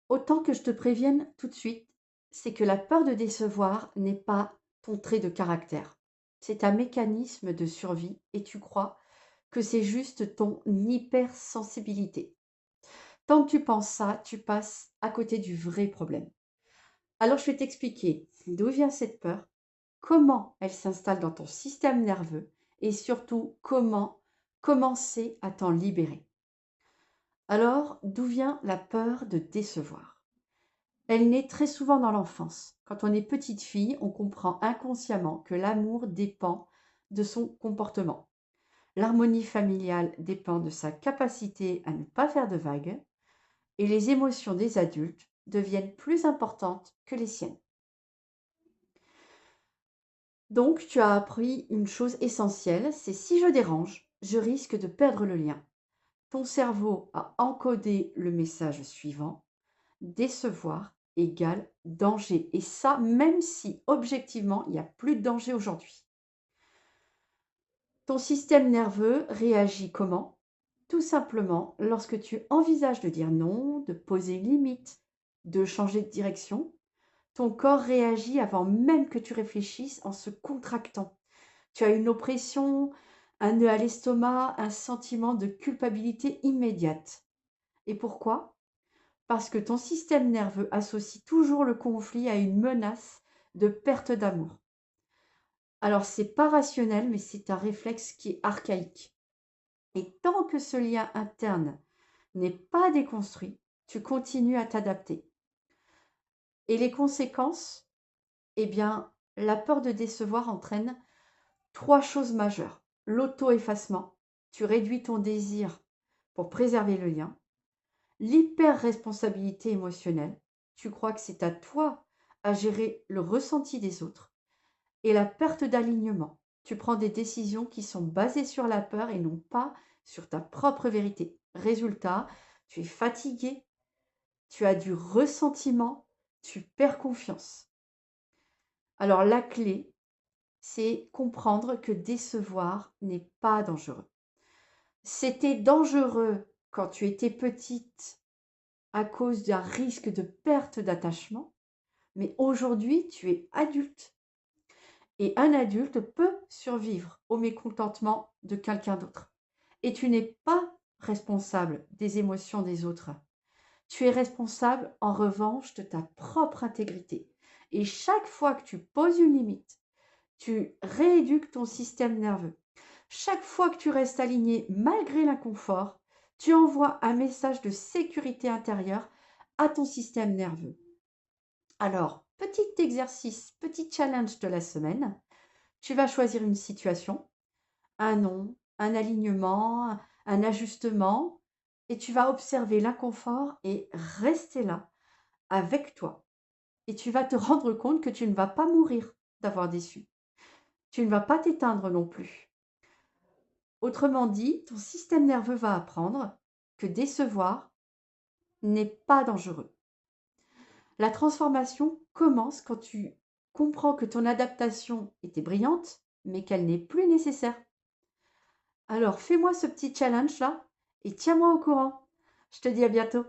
Autant que je te prévienne tout de suite, c'est que la peur de décevoir n'est pas ton trait de caractère. C'est un mécanisme de survie et tu crois que c'est juste ton hypersensibilité. Tant que tu penses ça, tu passes à côté du vrai problème. Alors je vais t'expliquer d'où vient cette peur, comment elle s'installe dans ton système nerveux et surtout comment commencer à t'en libérer. Alors, d'où vient la peur de décevoir? Elle naît très souvent dans l'enfance. Quand on est petite fille, on comprend inconsciemment que l'amour dépend de son comportement. L'harmonie familiale dépend de sa capacité à ne pas faire de vagues et les émotions des adultes deviennent plus importantes que les siennes. Donc, tu as appris une chose essentielle, c'est si je dérange, je risque de perdre le lien. Ton cerveau a encodé le message suivant: décevoir égale danger. Et ça, même si objectivement, il n'y a plus de danger aujourd'hui. Ton système nerveux réagit comment? Tout simplement, lorsque tu envisages de dire non, de poser une limite, de changer de direction, ton corps réagit avant même que tu réfléchisses en se contractant. Tu as une oppression, un nœud à l'estomac, un sentiment de culpabilité immédiate. Et pourquoi? Parce que ton système nerveux associe toujours le conflit à une menace de perte d'amour. Alors c'est pas rationnel, mais c'est un réflexe qui est archaïque. Et tant que ce lien interne n'est pas déconstruit, tu continues à t'adapter. Et les conséquences, eh bien, la peur de décevoir entraîne trois choses majeures. L'auto-effacement, tu réduis ton désir pour préserver le lien. L'hyper-responsabilité émotionnelle, tu crois que c'est à toi à gérer le ressenti des autres. Et la perte d'alignement, tu prends des décisions qui sont basées sur la peur et non pas sur ta propre vérité. Résultat, tu es fatigué, tu as du ressentiment, tu perds confiance. Alors la clé, c'est comprendre que décevoir n'est pas dangereux. C'était dangereux quand tu étais petite à cause d'un risque de perte d'attachement, mais aujourd'hui, tu es adulte. Et un adulte peut survivre au mécontentement de quelqu'un d'autre. Et tu n'es pas responsable des émotions des autres. Tu es responsable, en revanche, de ta propre intégrité. Et chaque fois que tu poses une limite, tu rééduques ton système nerveux. Chaque fois que tu restes aligné malgré l'inconfort, tu envoies un message de sécurité intérieure à ton système nerveux. Alors, petit exercice, petit challenge de la semaine. Tu vas choisir une situation, un nom, un alignement, un ajustement, et tu vas observer l'inconfort et rester là avec toi. Et tu vas te rendre compte que tu ne vas pas mourir d'avoir déçu. Tu ne vas pas t'éteindre non plus. Autrement dit, ton système nerveux va apprendre que décevoir n'est pas dangereux. La transformation commence quand tu comprends que ton adaptation était brillante, mais qu'elle n'est plus nécessaire. Alors fais-moi ce petit challenge là et tiens-moi au courant. Je te dis à bientôt.